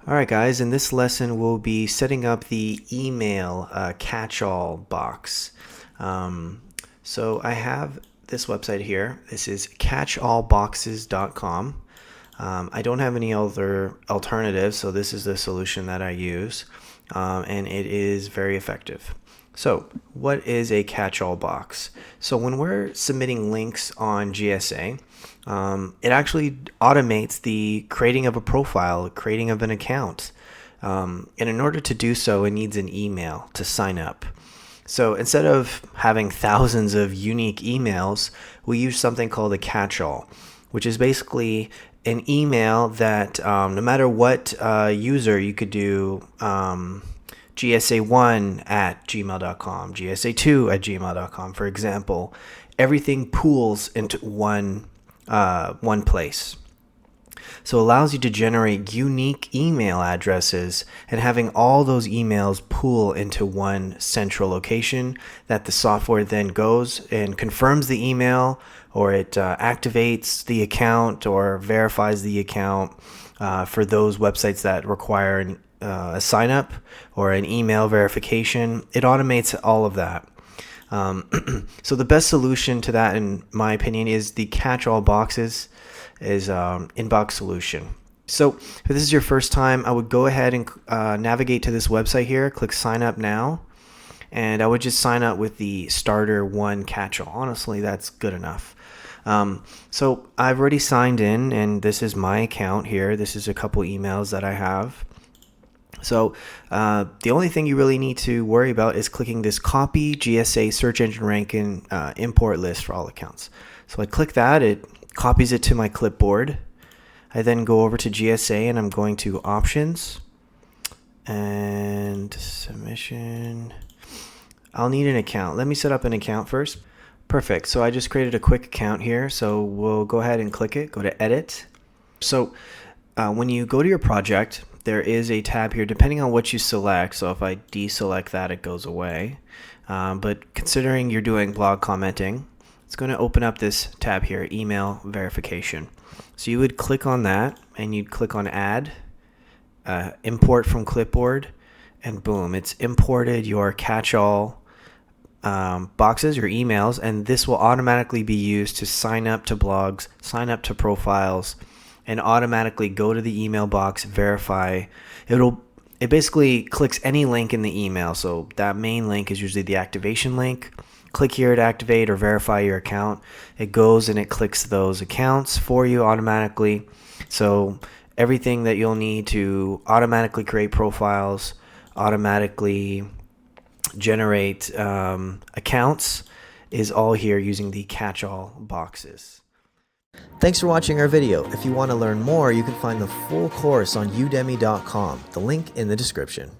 Alright guys, in this lesson we'll be setting up the email catch-all box. So I have this website here. This is catchallboxes.com. I don't have any other alternatives, so this is the solution that I use, and it is very effective. So what is a catch-all box? So when we're submitting links on GSA, it actually automates the creating of a profile, creating of an account. And in order to do so, it needs an email to sign up. So instead of having thousands of unique emails, we use something called a catch-all, which is basically an email that no matter what user, you could do GSA1 at gmail.com, GSA2 at gmail.com, for example. Everything pools into one place. So it allows you to generate unique email addresses and having all those emails pool into one central location that the software then goes and confirms the email, or it activates the account or verifies the account for those websites that require a sign up or an email verification. It automates all of that. So the best solution to that, in my opinion, is the catch-all boxes is inbox solution. So if this is your first time, I would go ahead and navigate to this website here, click sign up now, and I would just sign up with the starter one catch-all. Honestly, that's good enough. So I've already signed in, and this is my account here. This is a couple emails that I have. So the only thing you really need to worry about is clicking this copy GSA search engine ranking import list for all accounts. So I click that, it copies it to my clipboard. I then go over to GSA and I'm going to options and submission. I'll need an account. Let me set up an account first. Perfect. So I just created a quick account here. So we'll go ahead and click it, go to edit. So when you go to your project, there is a tab here depending on what you select. So if I deselect that, it goes away. But considering you're doing blog commenting, it's going to open up this tab here, email verification. So you would click on that and you'd click on add, import from clipboard, and boom, it's imported your catch-all boxes, your emails, and this will automatically be used to sign up to blogs, sign up to profiles, and automatically go to the email box, verify. It basically clicks any link in the email. So that main link is usually the activation link. Click here to activate or verify your account. It goes and it clicks those accounts for you automatically. So everything that you'll need to automatically create profiles, automatically generate accounts is all here using the catch-all boxes. Thanks for watching our video. If you want to learn more, you can find the full course on udemy.com. The link in the description.